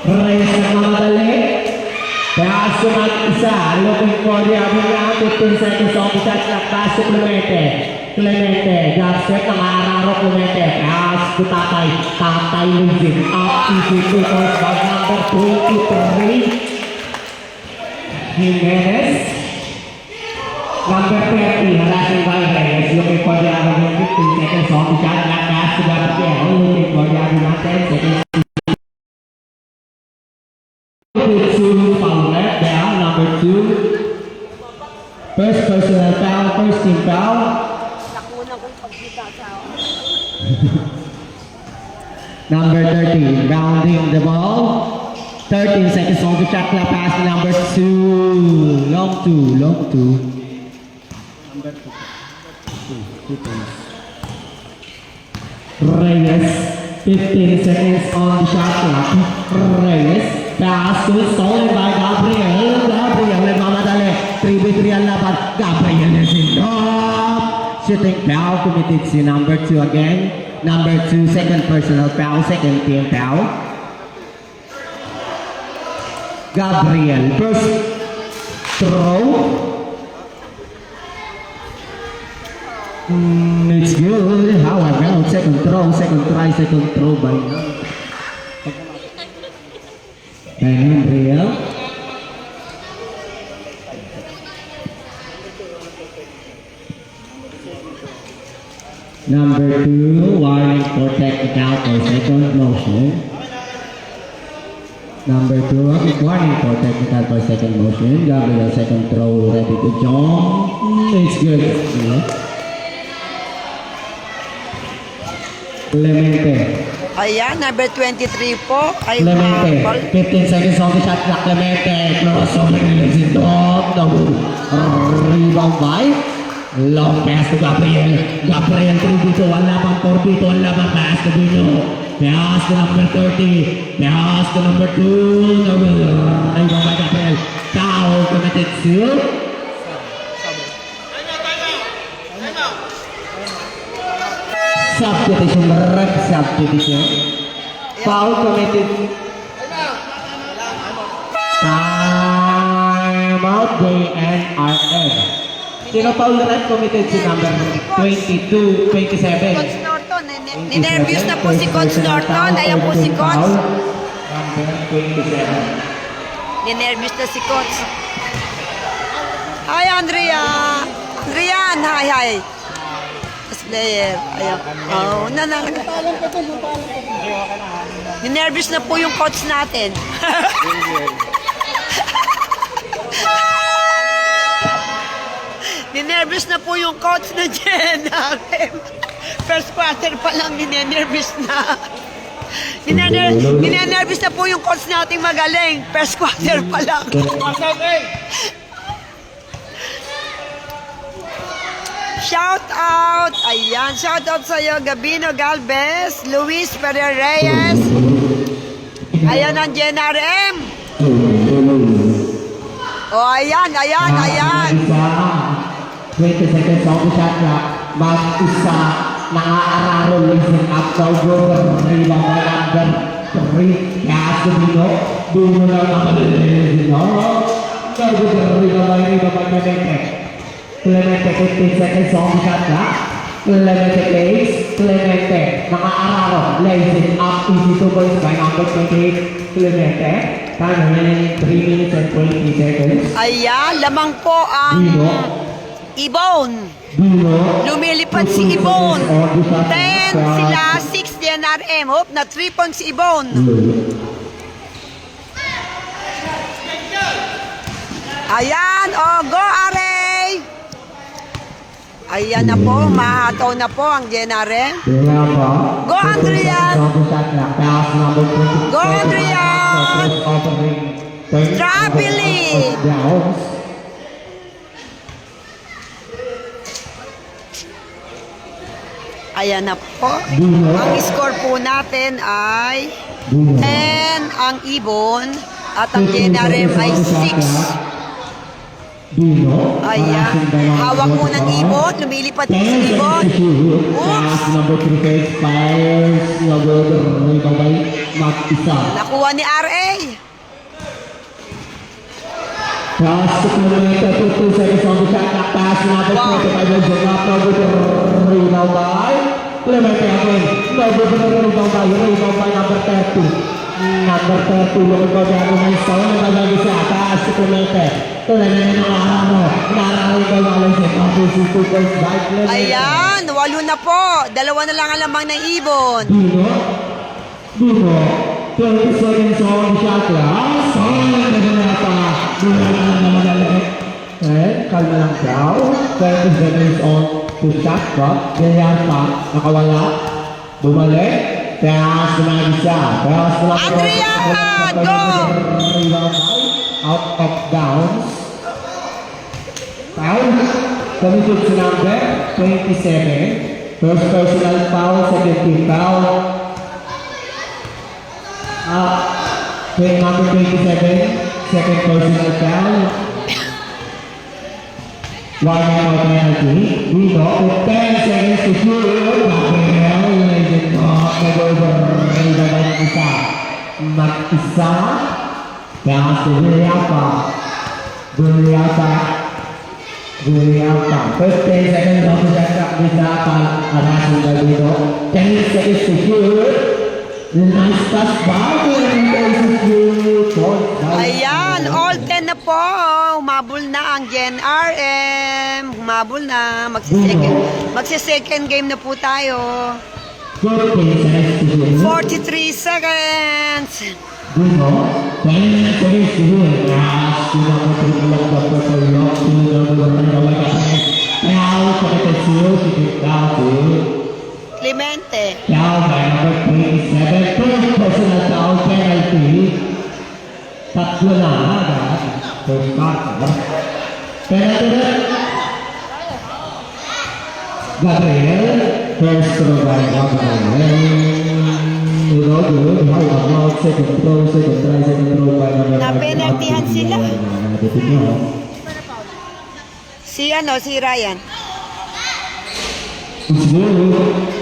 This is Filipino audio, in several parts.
Reyes nagmamadali. Pass naman isa. Looking for the other round. 15 seconds on the shot clock. Pass to Clemente. Clemente. Drop step ng Araro Clemente. Pass to Tatay. Tatay losing. Up easy to first ball number 23. Jimenez. Number 30. Harassing by Reyes. Looking for the other round. 15 seconds on the shot clock. Pass to Gabriel. Looking for the other round. 10 seconds. Foul left down, number 2. First personal foul, first team foul. Number 13, rounding the ball. 13 seconds on the shot clock, pass to number 2. Long 2. Number 2 points. Reyes, 15 seconds on the shot clock. Reyes. Pass to stolen by Gabriel. Gabriel nagmamadali. 3v3 ang laban. Gabriel is in top. Shooting foul committed si number 2 again. Number 2, second personal foul, second team foul. Gabriel, first throw. It's good. However, second throw by Gabriel. Number 2, warning for technical for second motion. Number 2, warning for technical for second motion. Gabriel, second throw, ready to jump. It's good. Clemente. Ayan, number 23 po. Ay, Clemente, 15 seconds on the shot clock. Clemente, close over the dog. Rebound by. Long pass to Gabriel. Gabriel 3 dito, wala pang 4 dito, wala pang pass to Bino. Pass to number 30. Pass to number 2. Rebound by Gabriel. Foul committed to substitution, ref substitution. Foul committed. Time out, DNRF. Sino foul ref committed si number 22, 27. Coach Norton, ninervous na po si Coach Norton. Ayan po si Coach. Number 27. Ninervous na si Coach. Hi, Andrea. Andrian, hi. Player. Ayan. Oh, ninervous na po yung coach natin. Ninervous na po yung coach na Jen. First quarter pa lang ninervous na. Ninervous na po yung coach nating magaling. First quarter pa lang. Shout out! Ayan, shout out sa'yo, Gabino Galvez, Luis Ferrer Reyes. Ayan ang JNRM. O, ayan. 20 seconds on the shot clock. Mag-isa, nang-aararo, listen up, Saugo, rebound by number 3. Pass to Bino. Bino lang naman. Saugo, rebound by Clemente. Clemente, 15 seconds on the shot clock. Clemente plays. Clemente, naka-araro. Lays it up. Easy 2 points by number 28. Clemente. Time remaining 3 minutes and 20 seconds. Ayan, lamang po ang Ibon. Lumilipad si Ibon. 10 sila, 6 DNRM. Hope na 3 points si Ibon. Ayan, go Are! Ayan na po, mahataw na po ang DNRM. Go Andrian! Go Andrian! Strawberry! Ayan na po. Ang score po natin ay 10 ang Ibon at ang DNRM ay 6. Dino. Ayan. Hawak mo ng ibon. Lumilipad din sa ibon. Pass number 3 face. Fires. Rebound by mag-isa. Nakuha ni RA. Pass to kilometer 2 seconds on the shot. Pass number 45. Rebound by Clemente again. Rebound by number 30. Number 30. Lumipad ako ng isa. Nagagagi sa taas to Clemente. Ayan, 8 na po. 2 na lang ang lamang ng ibon. Dino, 20 seconds on the shot clock. Kalma lang daw. 20 seconds on the shot clock. Ganyan pa, nakawala. Bumalik. Pass na isa. Adrian, go! Out of bounds. Foul. Committed to number 27. First personal foul, second team foul. Number 27, second personal foul. 1 out penalty. Dino, with 10 seconds to shoot. Gabriel, legend mo. Nag-over. Nag-over ng isa. Mag-isa. Pass to Viriapa. Viriapa. 15 seconds on the shot clock. Bisa arasin by Dino. 10 seconds to shoot. Nice pass by. Ayan, all 10 na po. Humabol na ang Gen RM. Humabol na. Magsi-second game na po tayo. 43 seconds. Dino, 10 seconds to shoot. Clemente. Foul by number 27. First personal foul penalty. Tatlo na agad. First quarter. Penalty rin. Gabriel. First throw by Gabriel. Good. How about second throw, second try, second throw by number 5. Napenaltihan sila. Si Ryan. It's good.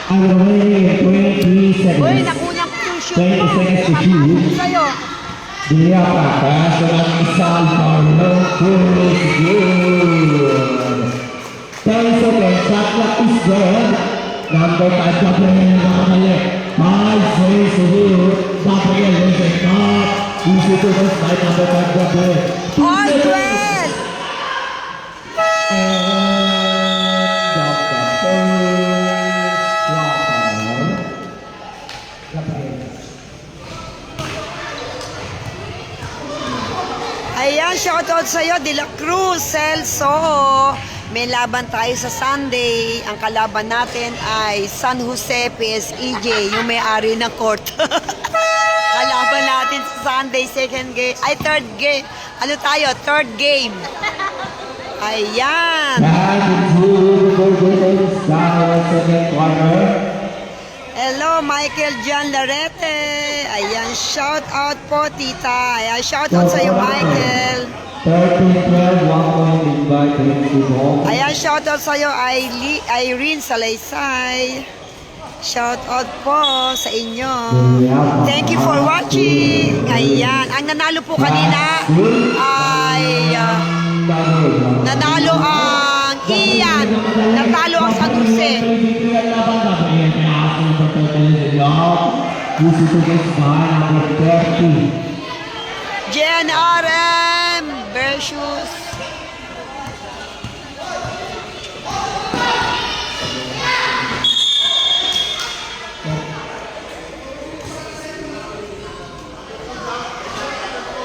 Underway, 23 seconds. Uy, nakunang ko yung shoot 20 mo. seconds to Kapatid shoot. sa'yo. Viriapa, pass ng Isal Carlo. Is good. 10 seconds, shot clock is gone. Number 5, Gabriel nakamali. 5 seconds to shoot. Gabriel is a top. Easy to miss by number 5, Gabriel. All 12. Ayan, shoutout sa'yo, De La Cruz, Celso. May laban tayo sa Sunday. Ang kalaban natin ay San Jose PSEJ, yung may-ari ng court. Kalaban natin sa Sunday, third game. Ano tayo? Third game. Ayan. Hello, Michael John Larete. Ayan, shout out po, tita. Ayan, shout out sa'yo, Michael. 13-12, 1 point lead by Trinity. Ayan, shout out sa'yo, Irene Salaysay. Shout out po sa inyo. Thank you for watching. Ayan, ang nanalo po kanina ay nanalo ang Ian. Natalo ang San Jose. JNRM versus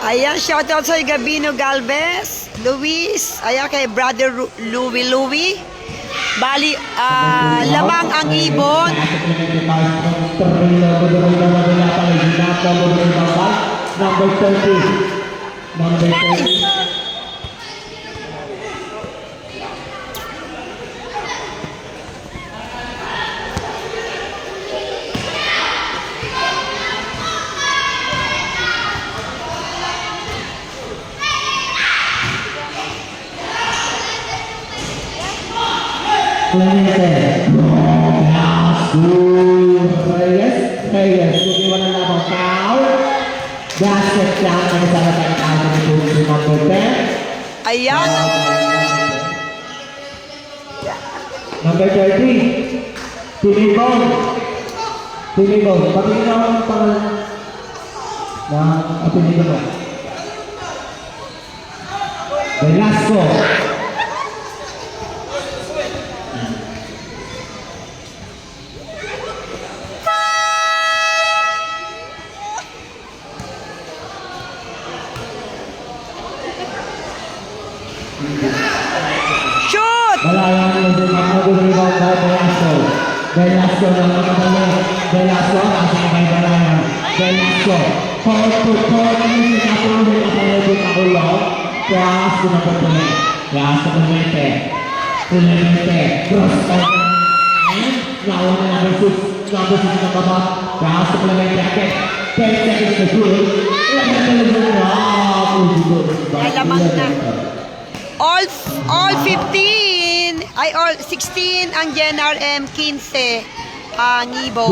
ayan, shoutout sa Gabino Galvez, Luis, ayan kay brother Louie. Bali, lamang ang ibon. Number 30. Number 30. Clemente. Reyes. Kukiwan na lamang foul. Basket lang ang isa na pagkakita ni number 10. Ayan. Number 30. Timibon. Patingin ako ang pangalan ng apelido mo. Velasco. Shoot! Malayan din ang rebound by Velasco. Velasco ng nakabalik. Velasco ang kay Malayan. Velasco. Court to court. Hindi nakatulog ang palibot ng ulo. Cross to number 3. Cross to Clemente. Cross to Nawan na number 6. Number 6 na baba. Cross to Clemente again. 10 seconds to shoot. Alamang na. All 15 ay all 16 ang GNRM, 15 ang Ibo.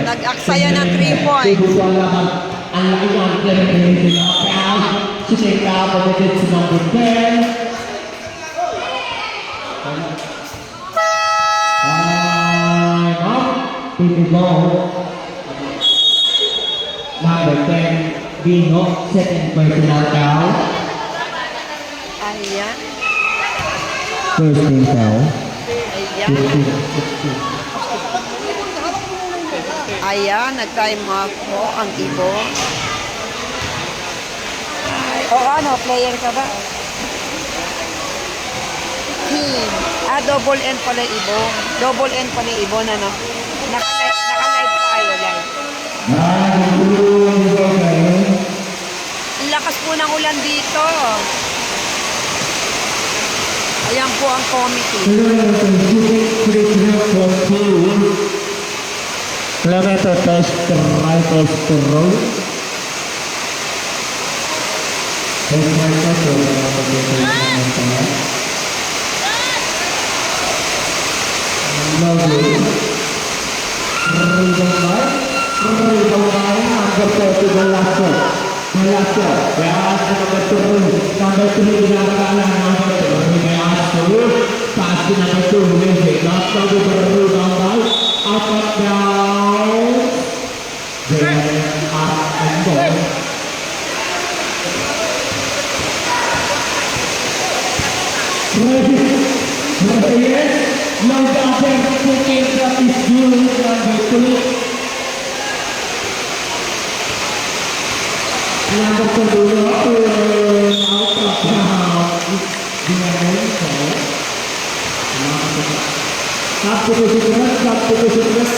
Nag-aksaya ng 3 points. Ang laki ng Clemente sila. Sisika pagdating sa number 10. Number 10. Dino, second personal foul. Ayan. First team foul. Ayan. Ayan, nag-time off po ang Ibo. O ano, player ka ba? Team. Double N pala Ibo. Double N pala Ibo na no. Naka-live tayo lang. Ang lakas po ng ulan dito. Ayan po ang committee. Kilometer test right test road.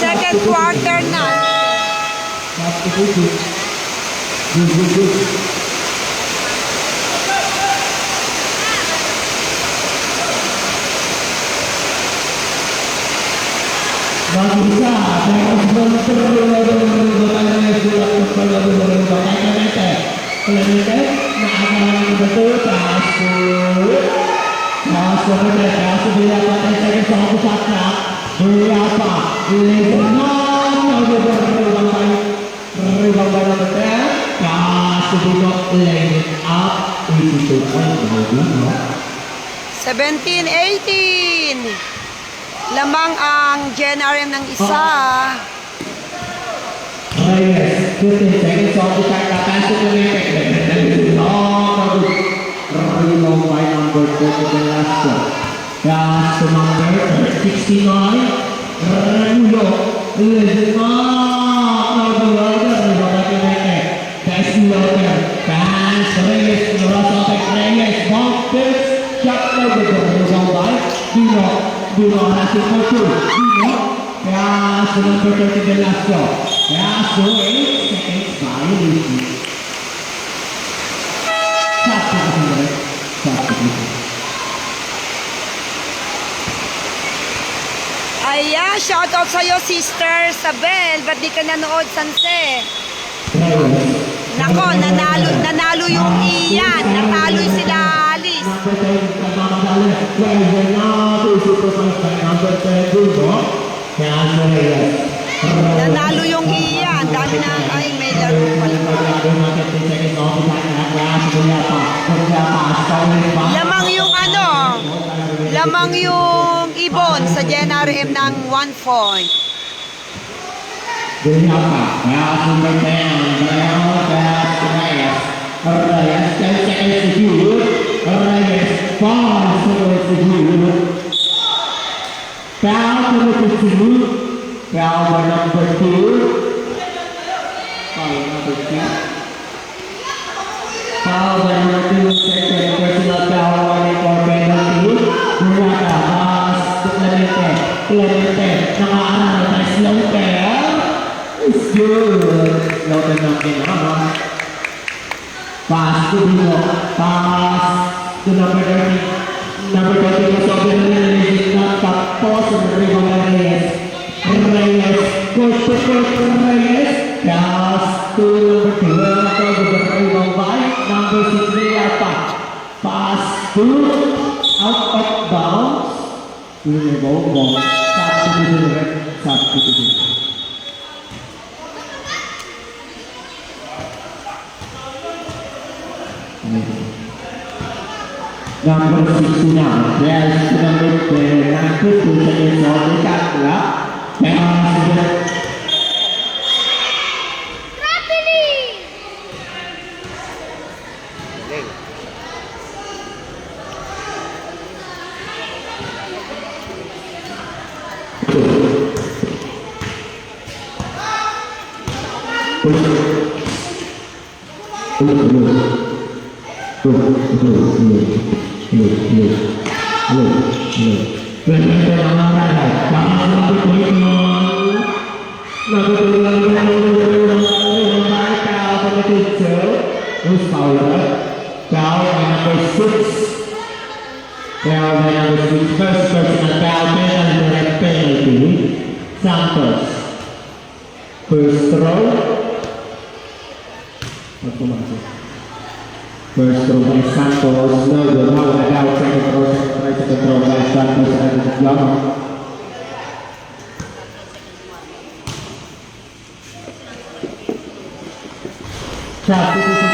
Second quarter na. Seventeen, 18. Lamang ang GNRM ng isa. Reyes, 15 seconds on the clock. Pass to Clemente. Rebound by number 4 Velasco. Pass to number 69. Ranulo. Rebound by Clemente. Pass to Walter. Pass Reyes. Reyes. Bounces. Shot over the rebound by Dino passing for 2. Dino. Pass to number 30 Velasco. Pass to 8 seconds by Lucy. Ayan, shoutout sa'yo, Sister Sabel. Ba't di ka nanood, Sanse? Nako, nanalo yung iyan. Natalo sila Alice. Nanalo yung Ian. Dami na. Ay, may laro pala. Lamang yung ano, lamang yung ibon sa JNRM ng 1 point. Foul number 2. Foul number 2. Foul number 2, second personal foul, running for penalty. Durata, pass to Clemente. Clemente, nakaarang na slow pair. It's good. Loaded ng ginawa. Pass to Dino. Pass to number 30. Number 30 was over the release. Tapos, Reyes. Reyes, push to Reyes. Pass to number 2. Number 6, Riata. Pass to out of bounds. Substitute. Number 69, there's number 92 seconds on the shot clock. First personal foul, penalty, Santos. First throw. First throw by Santos. No good. How about second throw by Santos and Young. Substitution.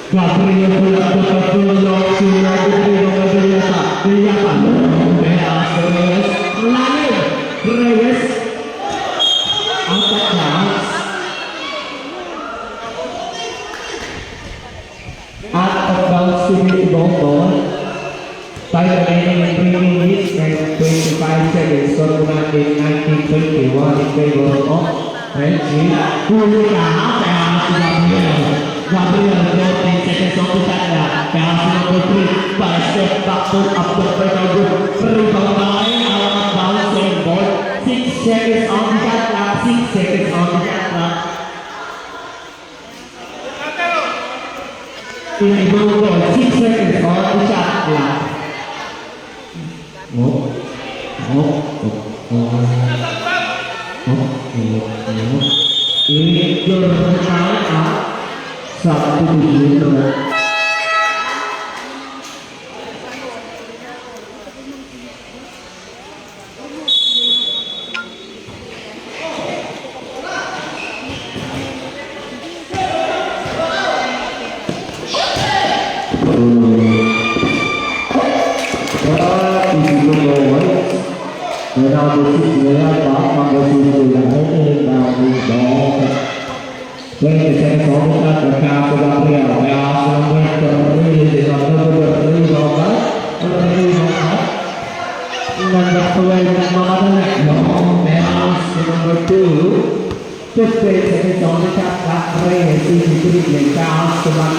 Gabriel pulang ke Pedulok, sudah diterima Pedulok, Diapan, Beas, Reyes, angkat keras, out of bounds to the ball, time remaining 3 minutes and 25 seconds, so in 1921 in favor of Reggie, Gabriel, 14 seconds on the shot. Pass number 3 by step back foot up the breakout group. Rebound by Alamat bounce and ball. 6 seconds on the shot clock. 6 seconds on the shot clock. In a goal, 6 seconds on the shot clock. In your time substitution.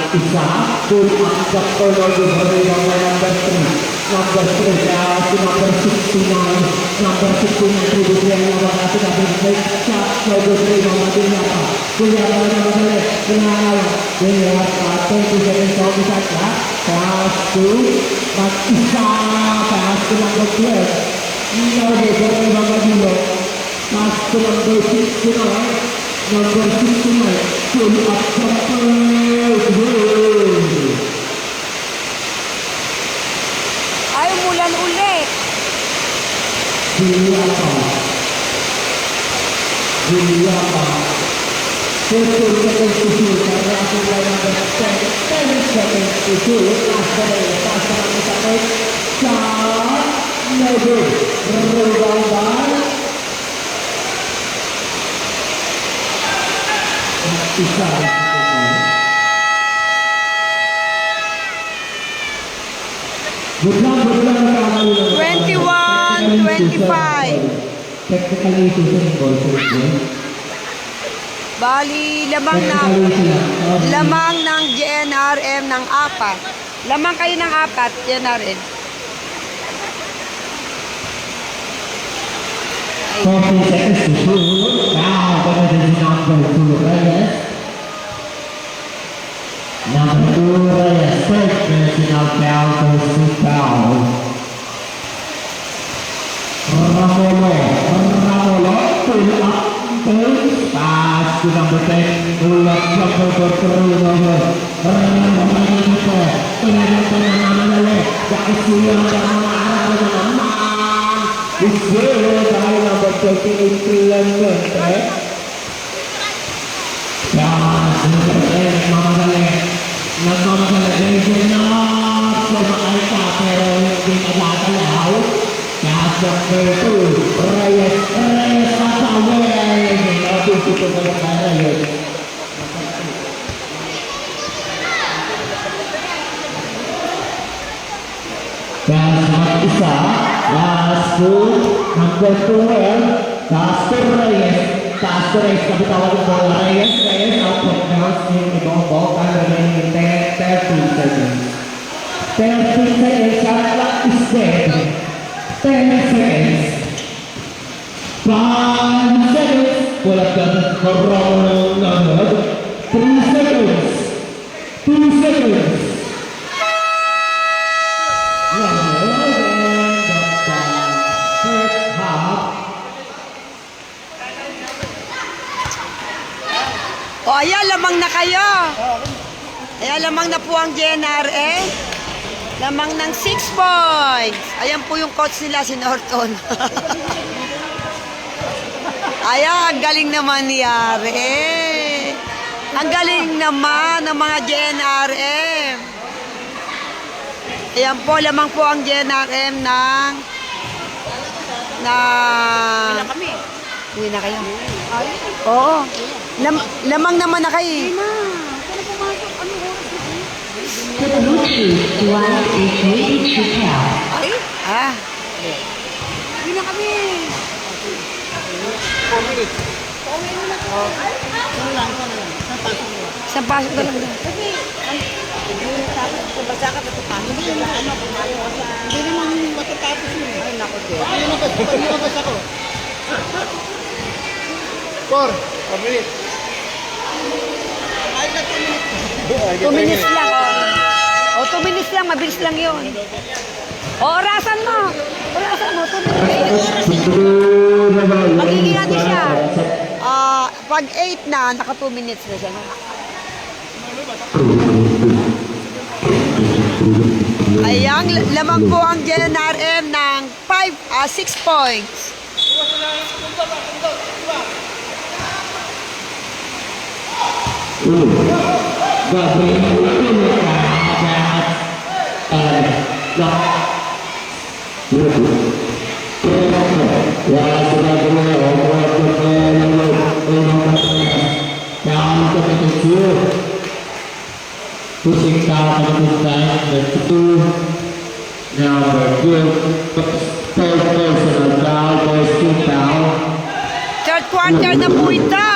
Isa, full up the color of the number 3. Number 3, number 69, number 69, previously ang laban natin na Big Shot, number 3, mga Dinyapa. Dinyapa na naman ulit, Dinyapa. Dinyapa, 20 seconds on the shot na. Pass to, mag-isa, pass to number 12. Number 3, mga Dilo. Pass to number 69, number 69, pull up the first goal. Ay, umulan ulit. Dinyapa. Dinyapa. 15 seconds to shoot. Karena aku mulai number 10 seconds to shoot. After pass to number 1. Shot. No good. Rebound by Isa. Good luck kamu. 21, 25. Technically ito sa goal. Bali, lamang ng GNRM ng 4. Lamang kayo ng 4, GNRM. 40 seconds to shoot. Now, what is number 2, Reyes? Number 2, Reyes. Third personal foul goes to foul. Ramolo, pull up, pass to number 10, pull up, jumper for Ramolo. Number 38 Pilangan, right? Nagmamadali din na sumakay ka pero hindi ka natalaw. Number 2, Reyes Pasaway. Natusito ka na ka Reyes. Mag-isa, last 2, number 12, last 2 Reyes. Last 2 Reyes, kapitawan ng bola. Reyes, out of bounds, yung ibang ball, and remaining 13 seconds. 13 seconds, shot clock is dead. 10 seconds. 5 seconds. Wala ka na karang nagad. 3 seconds. 2 seconds. First half. O, ayan, lamang na kayo. Ayan, lamang na po ang GNRM. Lamang ng 6 points. Ayan po yung coach nila, si Norton. Ayan, ang galing naman ni Yare. Ang galing naman ng mga GNRM. Ayan po, lamang po ang GNRM ng... Uwi na kayo? Oo. Lamang naman na kayo. Bluetooth device is ready to pair. Ah. Uwi na kami. Isang pasok na lang daw. Hindi naman matatapos yun. Ay, naku, lumabas ako. 4 minutes. 2 minutes lang. O, 2 minutes lang. Mabilis lang yun. O, orasan mo. Orasan mo. 2 minutes. Magiging natin siya. Pag 8 na, naka 2 minutes na siya. Ayan, lamang po ang GNRM ng 6 points. Pushing down on this time, number 2, number 2, third personal foul, goes to foul. Third quarter na po ito.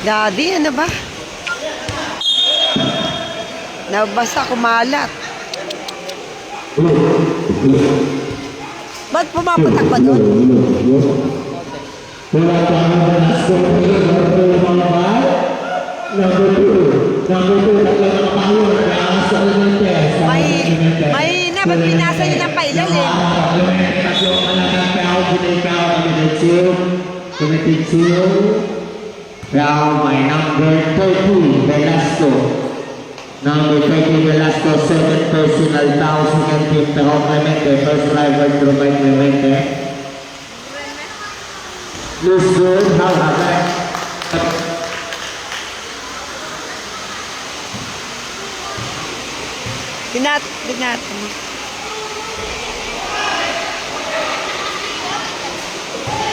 Daddy, ano ba? Nabasa, kumalat. Ba't pumapatak pa doon? Wala pa ang Velasco Rey, number 2, tatlo ng power, kaya sa Clemente. May naba't pinasa niyo ng pailalim. Tatlo ang alagang pao, ginikaw, committed to Pao, my number 30, Velasco. Number 30, Velasco, second personal tao, second team, Pao Clemente, first driver, Truman Clemente. Looks good, how happened? Tingnan.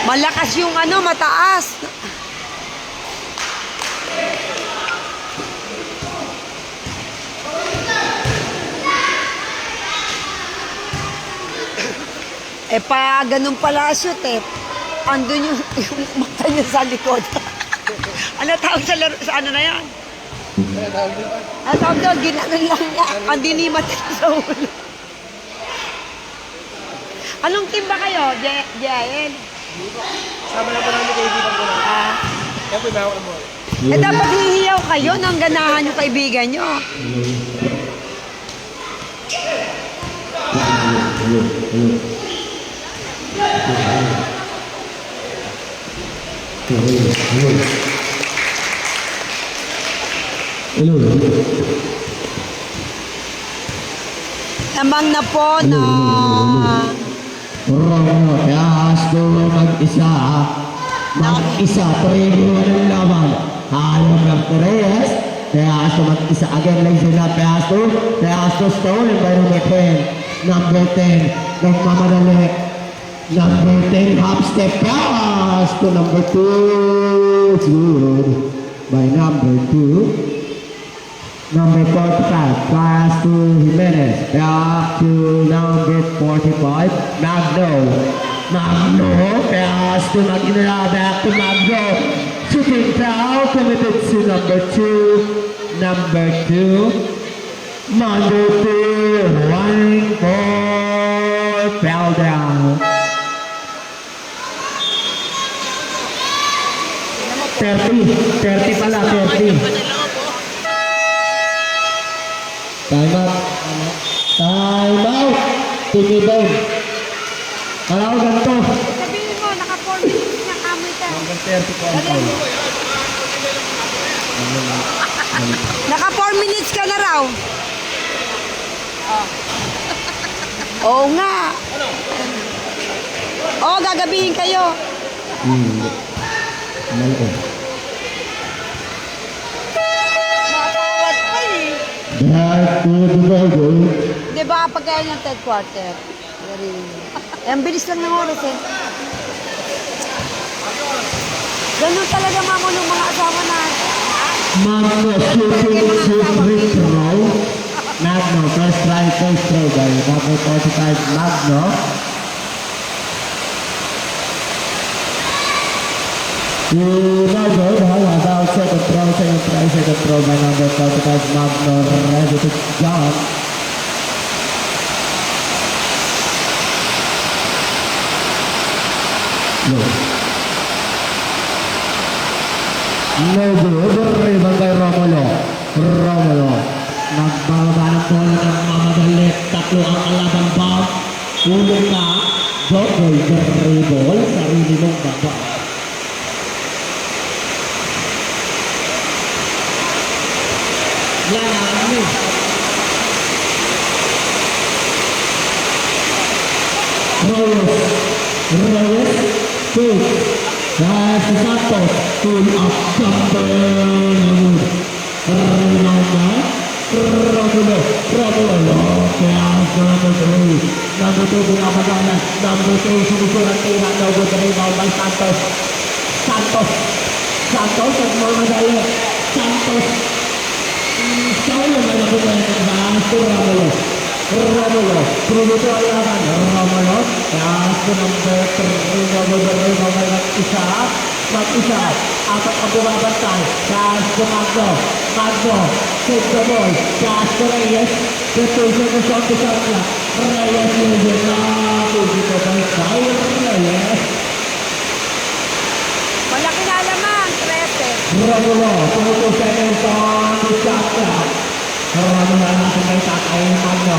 Malakas yung ano, mataas. Pa ganun pala shoot andun yung mata niya sa likod. Ano tawag sa laro, sa ano na yan? Ang tawag doon, ginanon lang niya. Ang dinimat sa ulo. Anong team ba kayo, Jael? Sama na po namin kaibigan ko na. Kaya po ibawa mo. Dapat hihiyaw kayo ng ganahan yung kaibigan nyo. Tamang na po na Romo, Velasco, mag-isa, prego ng laban. Ayaw ng Perez, Velasco mag-isa, again lang sila, Velasco stolen by number 10, nagmamadali, number 10, half step pass to number 2, good, by number 2. Number 45, pass to Jimenez. Back to number 45, Magno, pass to Magno, back to Magno. Shooting foul, committed to number 2. Number 2, running for foul down. 30 pala, 30. Time out. Timmy down. Kala ko ganito. Sabihin mo, naka-4 minutes na kamoy ka. Naka-4 minutes ka na raw. Oo nga. Oo, gagabihin kayo. Matawad pa eh. Back to the goal. Di ba pag kaya ng third quarter? Ang bilis lang ng oras eh. Ganun talaga mamo ng mga asawa natin. Magno shooting free throw. Magno first try, first throw by number 45 Magno. Good, about second throw by number 45 Magno, ready to jump. No good, rebound by Romulo. Nagbababa ng bola ng mamadali. Tatlo ang kalaban ba? Ulong ka, double dribble, sarili mong baba. Reyes, two. Si Santos, pull up jumper. Romulo. Kaya number 3. Number 2, pinapagalan. Number 2, sumusulat tira. Double rebound by Santos. Santos, at mamadali. Santos. Saulo na nabunan ng Romulo. Prunuto ang laban. Romulo. Kaya number 3. Number 3. Mag-isa. apat ang bumabantay. Pass to Magno. Magno. Take the ball. Pass to Reyes. Retuso mo siya ang shot clock. Reyes yun na. Dito ba yung Reyes? Malaki na lamang, 13. Romulo. 22 seconds on the shot clock. Romulo natin may tatay ng Magno.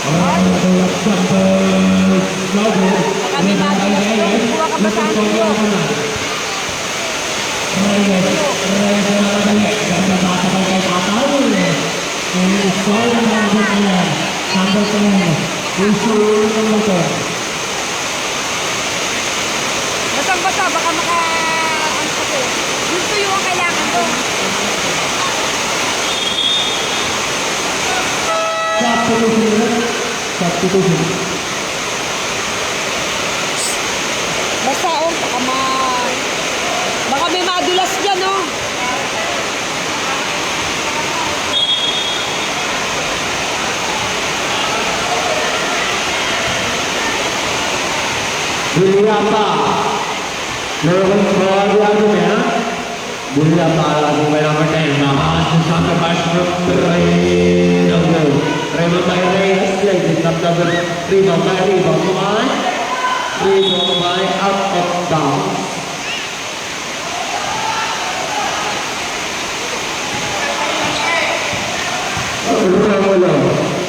Romulo Sampers. No good. Kami natin yung buwa kapasahan nyo. Reyes na nabalik. Ganda bata kay kay Tataw. Score na number 10. Number 10. Issue ng motor. Basang-basa, baka maka... Ano kasi? Gusto yung ang kailangan doon. Substitution. Basta oh, baka may madulas dyan oh. Buliapa. Meron ko lagi niya. Buliapa lagi may number 10. Mahal sa sacrifice from Reyes. Rebound by Reyes. Ladies up number 3. Rebound by out of bounds.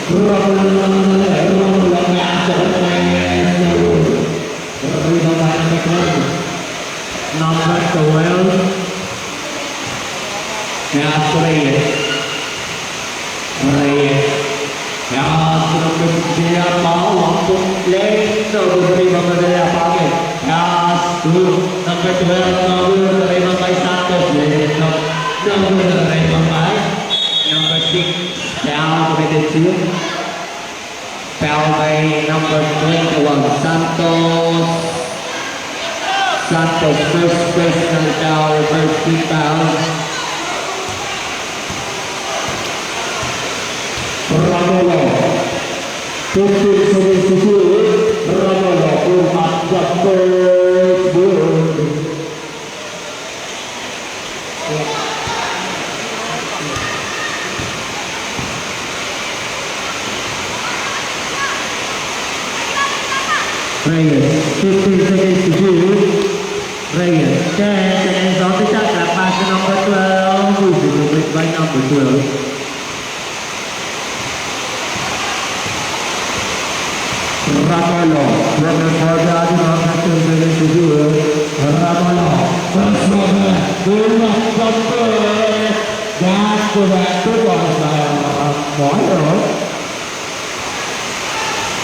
Romulo may asok ng Reyes. Rebound by number 12. Yes, Reyes. Yes, number 3 want to play. No, rebound by Diapagin. Yes, number 12. No, rebound by Santos. No, rebound by number 6. Down with the 2. Foul by number 21. Santos first personal foul, first 2 fouls. Romulo 15-72. Romulo umat the first board. Reyes 15 seconds to shoot. Reyes 10 seconds on the shot clock. Pass to number 12. Moving the break by number 12. Romulo. Romulo for the other number 10 seconds to shoot. Romulo. First one. Good luck, Bumper. That's correct. Good one by Moyo.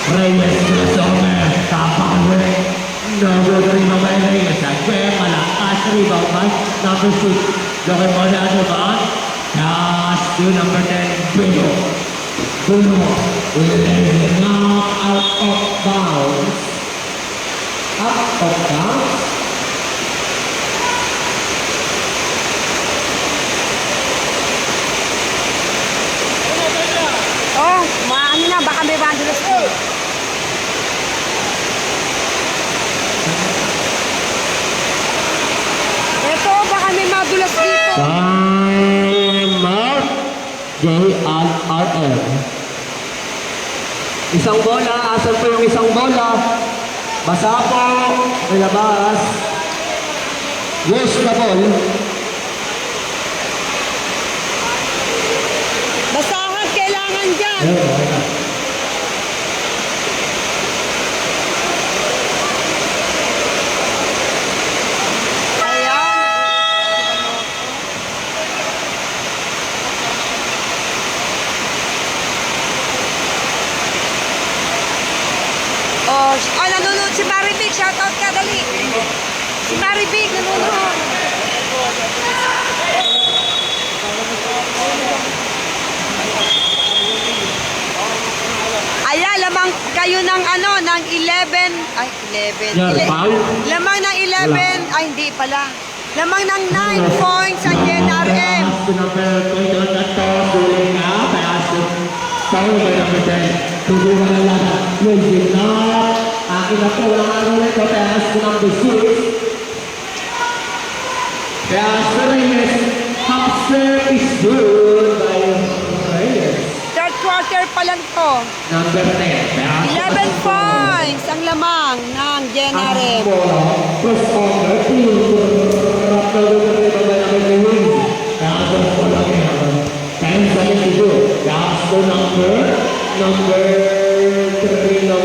Reyes crossover. Tapang rin. Number 3 by Reyes. Kaya malakas rebound by number 6. Looking for the other one. Pass to number 10. Bruno. Will knock out of bounds. Out of bounds. Oh, maano na, baka may madulas dito. Ito, baka may madulas dito. Time out. JRRM. Isang bola. Asan po yung isang bola? Basa po. May labas. Wish the ball. Basahan kailangan dyan. Oh, nanonood si Maribig. Shoutout ka, dali. Si Maribig, nanonood. Ayan, lamang kayo ng ano, ng 11. Ay, 11. Yan, foul? Lamang ng 11. Ay, hindi pala. Lamang ng 9 points ang JNRM. Pass to number 21 at duling na. Pass to foul by number 10. Tubuhan na lahat. Will not. Akin na po. Walang ano ulit. Pass to number 6. Pass to Reyes. Hamster is good by Reyes. Third quarter pa lang to. Number 10. Pass 11 points ang lamang ng Jenarem. First order. Pass to number 3 na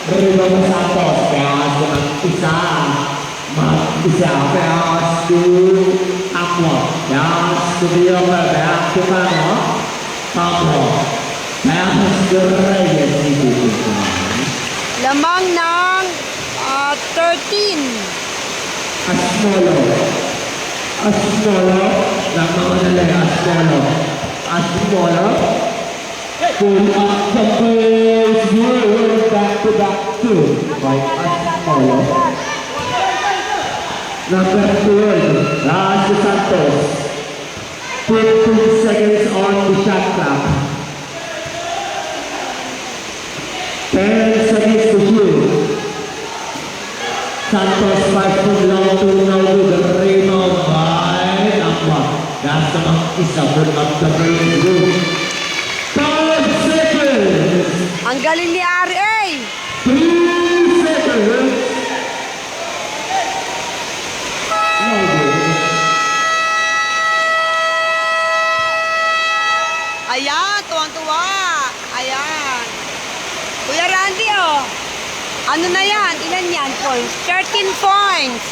Riba Santos, pass to mag-isa. Mag-isa, pass to Aqua. Pass to Viola, back to Mano. Aqua. Pass to Reyes. Lamang ng 13. Asmolo. Asmolo. Nagmamadali, Asmolo. Asmolo. Pull up the base. Good. Back to by Asmolo. Number 12. Last Santos. 15 seconds on the shot clock. 10 seconds to shoot. Santos 5 to long to now to the rebound by Aqua. That's the mag-isa. Pull up the base. Good. 5 seconds. Ang galing ni RA. 3 seconds. No good. Ayan, tuwang-tuwa. Ayan. Kuya Randy, oh. Ano na yan? Ilan yan points? 13 points.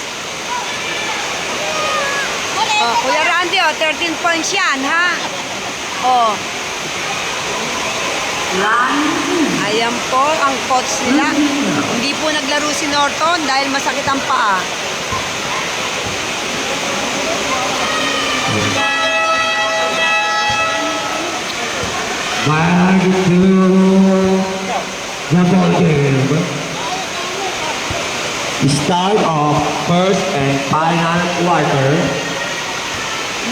Oh, Kuya Randy, oh, 13 points yan, ha? Oh. Ayan po ang coach nila. Hindi po naglaro si Norton dahil masakit ang paa. Back to the ball game. Start of first and final quarter.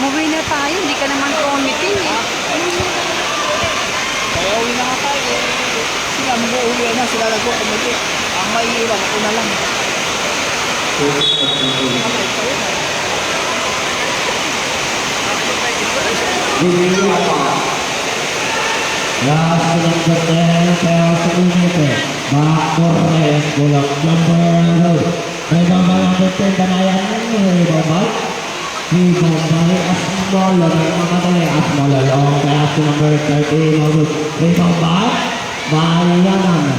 Umuwi na tayo, hindi ka naman committing eh. Kaya uwi na nga tayo. Sila mag-uwi na, sila nag-uwi. Ang may iwan, ako na lang. Last number 10, kaya sa unite. Backdoor Reyes, bulak number 2. Rebound by number 10, Banayan. Rebound by Asmolo. Nagmamadali, Asmolo long. Kaya sa number 13, rebound by Bayanan.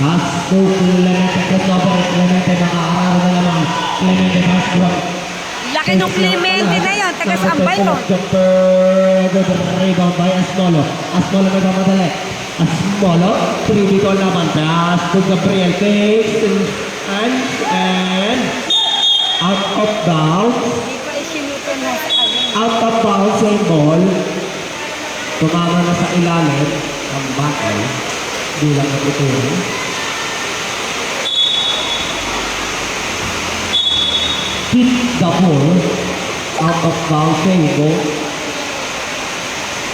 Pass to Clemente Cristóbal. Clemente, makaararo na naman. Clemente, pass to Laki nung Clemente na yan, taga Sambay to. Rebound by Asmolo. Asmolo nagmamadali. Asmolo, 3-ball naman. Pass to Gabriel. Takes and out of bounds. Hindi pa isinuto na sa kanya. Out of bounds yung ball. Tumama na sa ilalim. Ang bakal. Bilang na ito. Hit the ball. Out of bounds yung ball.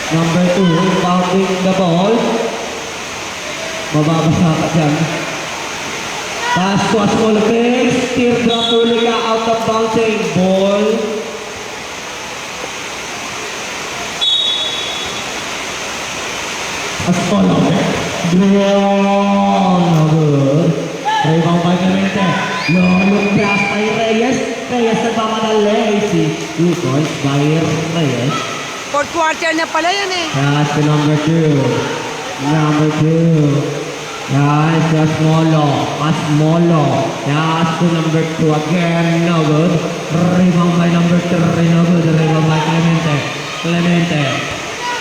Number 2, bounding the ball. Mababasa ka dyan. Pass to Asmolo. Big teardrop Tuliga. Out of bounds yung ball. Asmolo. Good. Rebound by Clemente. Lolong pass by Reyes. Reyes nagmamadali. Si 2 points by Reyes. Fourth quarter na pala yan eh. Pass to number 2. Number 2. Pass to Asmolo. Asmolo. Pass to number 2 again. No good. Rebound by number 3. No good. Rebound by Clemente. Clemente.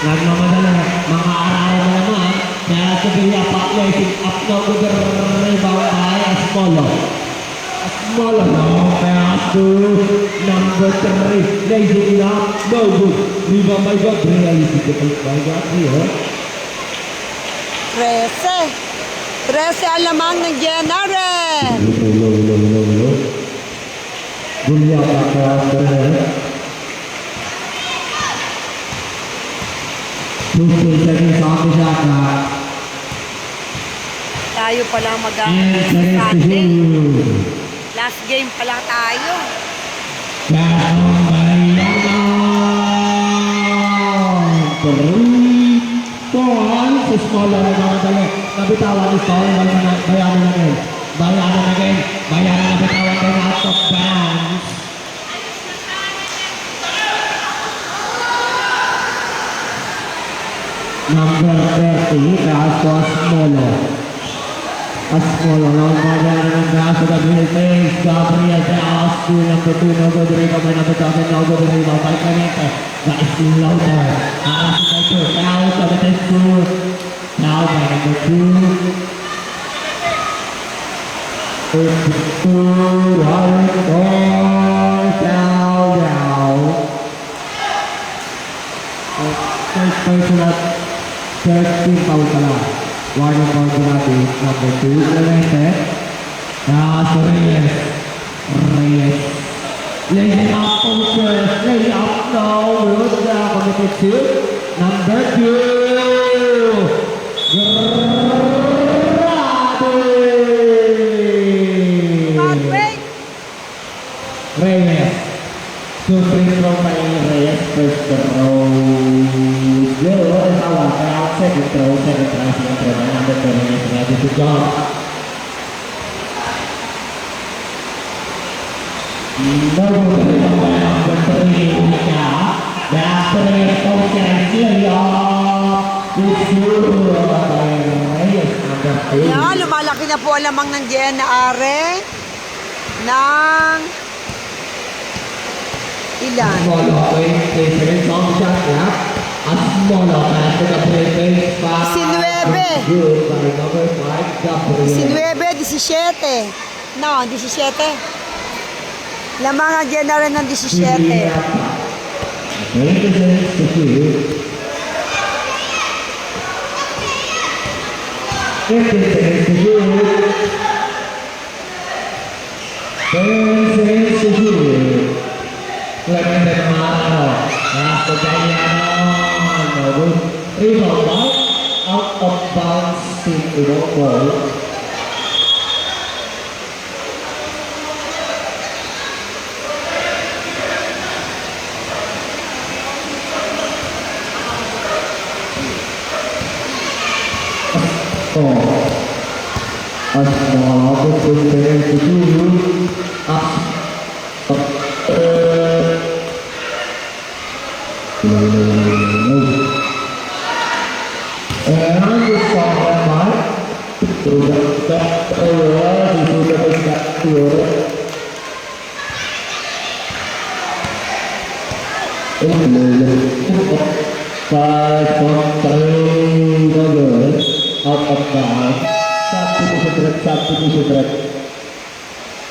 Nagmamadala. Mga araw na naman. Pass to Villa. Placing up. No good. Rebound by Asmolo. Asmolo. No. Pass to number 3. Lazy it up. No good. Rebound by Gabriel. By Gabriel. 13 ang lamang ng Jenaren. Dunia pakai 2 seconds on the shot clock. Tayo pala 10 seconds to mag-Sunday. shoot. Last game pala tayo. Smaller na naman dali. Nabitawan ni Paul. Bayaran na rin. Bayaran na rin. Bayaran na bitawan din out of bounds. Number 30, Raso Asmolo. Asmolo, now bayaran ng Raso Gabriel. Gabriel de Astu, number 2, no good Rico, may number 7, no good Rico. Balcanete, that is Lauter. Asu out of the school. Now by number 2. First person at 13 foul pala. Warning foul pala number 2. Lorente. So Reyes. Lay up focus. Lay up now. Good committed to number 2. Perfect. Reyes. So free throw by Reyes. First throw. Zero. And now second throw. Second throw. Number 2 Reyes ready to go. Number 3 Unica. That's Reyes. Lay off. Yan, lumalaki na po ang lamang ng GNR ng ilan? Sinuebe, 17. No, 17. Lamang ang GNR ng 17. Out of bounds, still ball.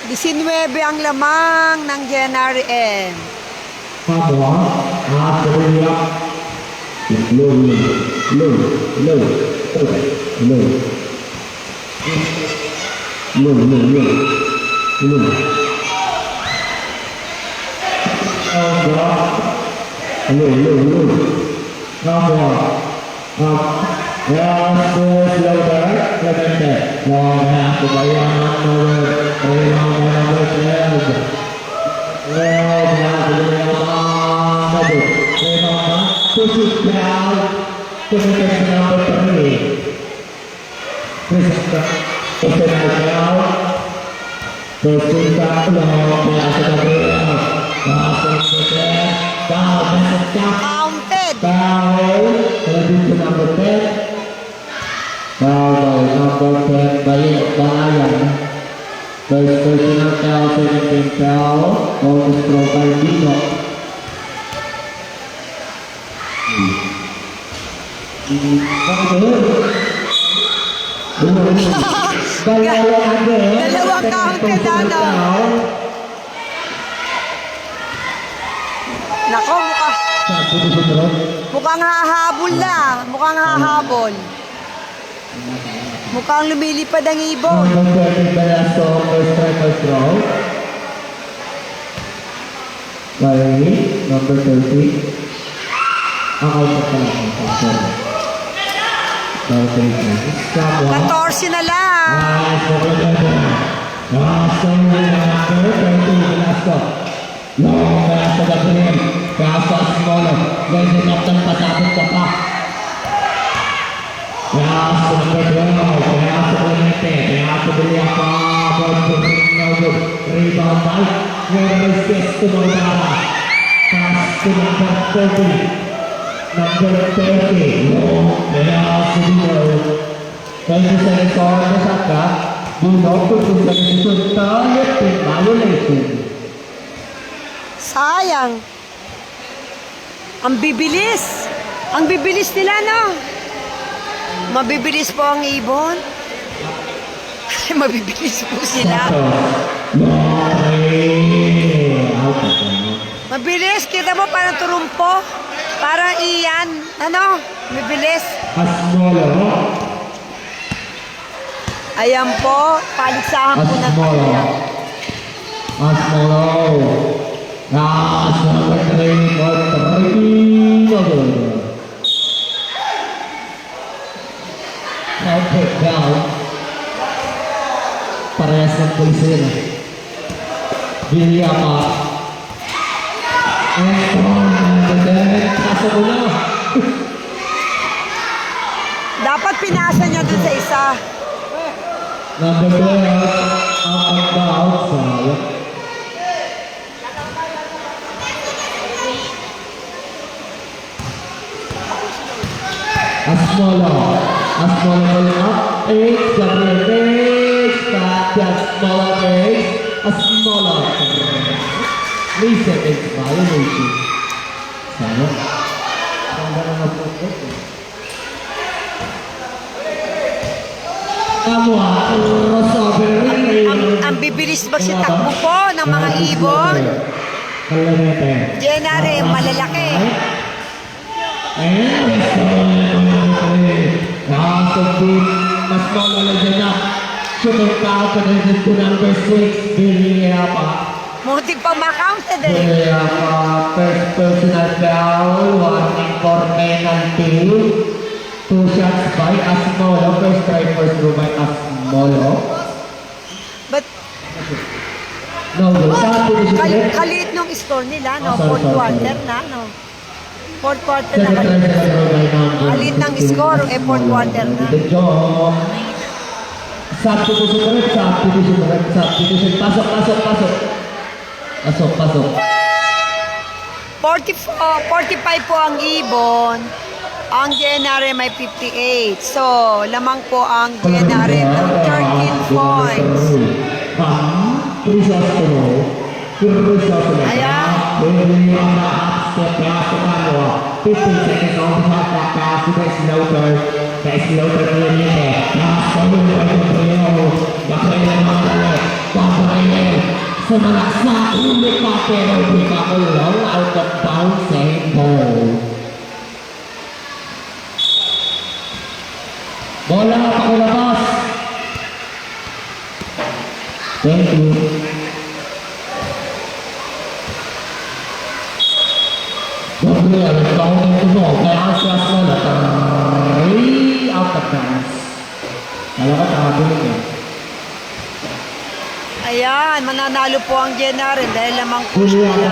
Disinwebe ang lamang ng GNRM. Counted. Foul, heading to number 10. Foul by number 10, Bayan. First personal foul, second foul. Bonus throw by Dino. Dalawang counted ano. Nako, mukhang hahabol na. Mukhang hahabol. Mukhang lumilipad ang ibon. Number 30, Balasto, first striker throw. By number 30. Ang out pala. Sorry. 14 na lang. Balasto, number 30, Balasto. Long pass to the green. Pass to Asmolo. Raising up ng pasabot ka pa. Pass to number 12. Pass to Clemente. Pass to Villapa. Ball to Rinaldo. Rebound by. Where is this to Moldara? Pass to number 30. Number 30. Long pass to Dino. Kaya sa record na saka, Dino kung sa record tayo, violation. Sayang. Ang bibilis. Ang bibilis nila, no? Mabibilis po ang ibon. Mabibilis po sila. Mabilis. Kita mo parang turumpo. Parang iyan. Ano? Mabilis. Asmolo. Ayan po. Paligsahan po na tayo. Asmolo. Asmolo. Now put down. Parehas ng pulisin. Villapa. And kaso mo na. Dapat pinasa niya dun sa isa. Number 12, out of bounds. Sayang. Asmolo. Asmolo going up. 8, Gabriel 8. Back to Asmolo 8. Asmolo. 3 seconds violation. Sayang. Tanda na nga po. Ang bibilis ba si takbo po ng mga ibon? Jenare, malalaki. Mas malala dyan na. Sumagpao ka na din to number 6, Villapa. Muntik pa makounted eh. Villapa, first personal foul, warning for penalty. 2 shots by Asmolo, first try, first go by Asmolo. But No, sa atin siya. kaliit nung score nila, no? Sorry, Fourth sorry, quarter sorry. na, no? Fourth quarter na kaliit. Kaliit ng score, eh, fourth quarter na. Substitution. Pasok. Pasok. 45 po ang ibon. Ang Jenare may 58. So, lamang po ang Jenare ng 13 points. Ayan. 15 seconds on the shot clock pass to Slaughter. Slaughter clearly. Sumalaksa, ulit pa pero di pa ulong out of bounds and ball. Bola na pakulabas. Thank you. Gabriel, counting to go. Kaya ang siya na out of bounds. Alam ka, nakabilig eh. Ayan, mananalo po ang Jenare dahil lamang po siya. 13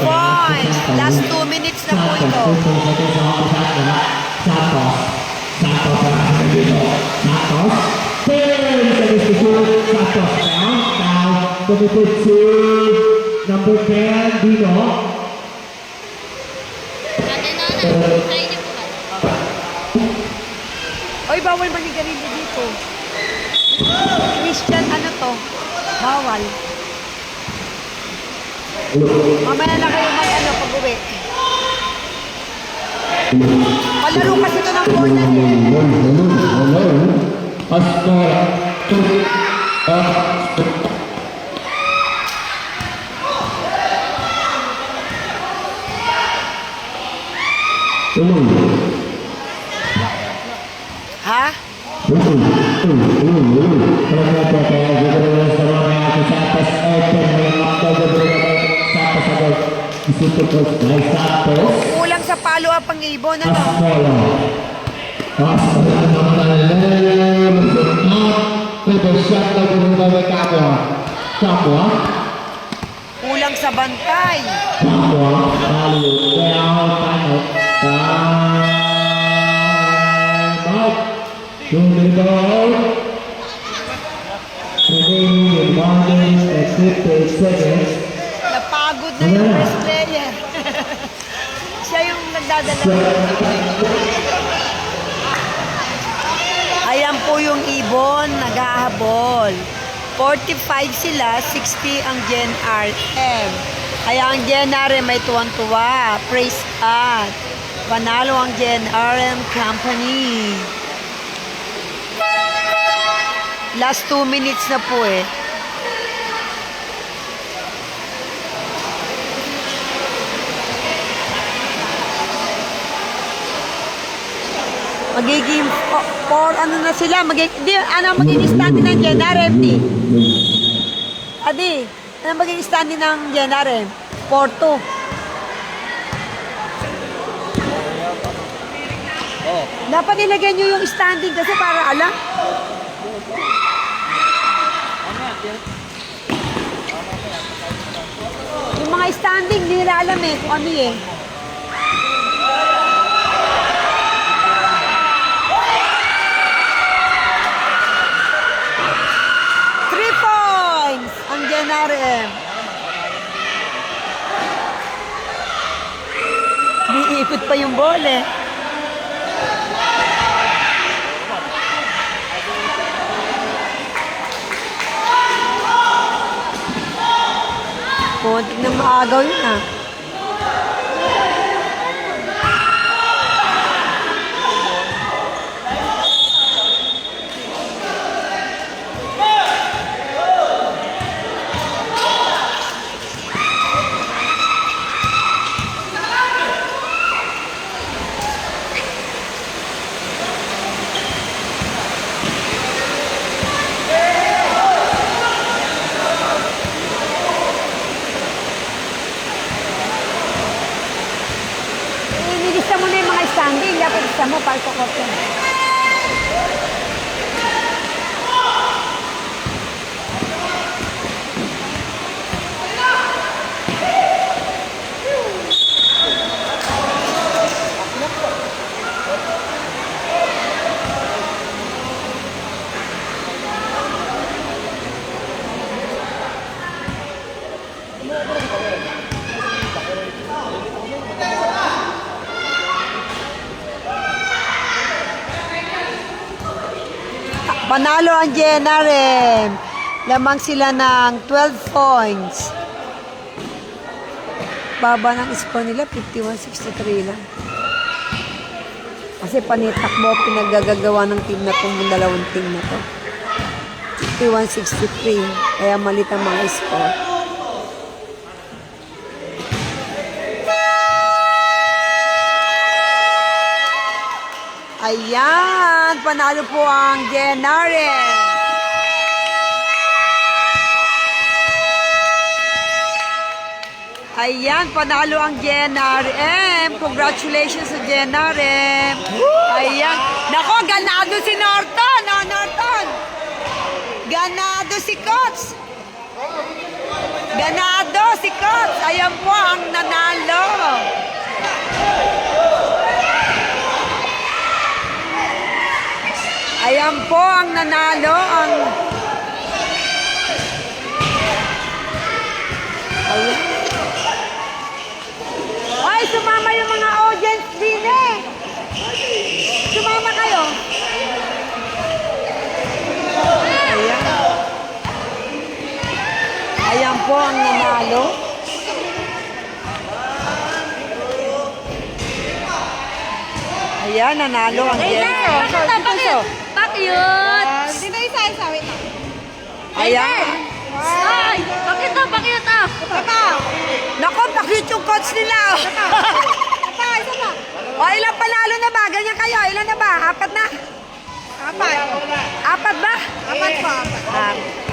points. Last 2 minutes na po ito. Number 10, Dino. Oy, bawal manigarilyo dito. Christian, ano to? Bawal. Mamaya na kayo mag-ano pag-uwi. Palaro kasi ito ng corner eh. Ha? Kulang sa follow-up ang ibon, ano? sa bantay. Kapwa, tayo, kaya tayo, time out. Shooting ball. Remaining 1 minute and 50 seconds. Napagod na yung first player. Siya yung nagdadala. Ayan po yung ibon, naghahabol. 45 sila, 60 ang Gen RM. Kaya ang Gen RM may tuwan-tuwa. Praise God. Panalo ang Gen RM Company. Last 2 minutes na po eh. Magiging 4 ano na sila, magiging standing ng Gen RM, di? Adi, ano magiging standing ng Gen RM? 4-2. Dapat ilagay nyo yung standing kasi para alam. Yung mga standing, hindi nila alam eh kung ano eh. Ang Gen RM. Iikot pa yung ball eh. Konti na maagaw yun ah. Nilista mo na yung mga standing, dapat isa mo para sa korte. Panalo ang Gen RM. Lamang sila ng 12 points. Baba ng score nila, 51-63 lang. Kasi panitakbo pinaggagawa ng team na itong dalawang team na to. 51-63. Kaya malit ang mga score. Ayan, panalo po ang Gen RM. Ayan, panalo ang Gen RM. Congratulations sa Gen RM. Ayan. Nako, ganado si Norton. Oh, Norton. Ganado si Coach. Ganado si Coach. Ayan po ang nanalo. Ayan po ang nanalo, ang... Ayan. Ay, sumama yung mga audience din eh. Sumama kayo. Ayan. Ayan po ang nanalo. Ayan, nanalo ang Gen. Dito isa-isa, wait lang. Ayan. Ay, bakit to? Bakit to? Naku, pakit yung coach nila. Isa pa. O, ilang panalo na ba? Ganyan kayo. Ilan na ba? 4 na? 4. 4 ba? 4 po. 4.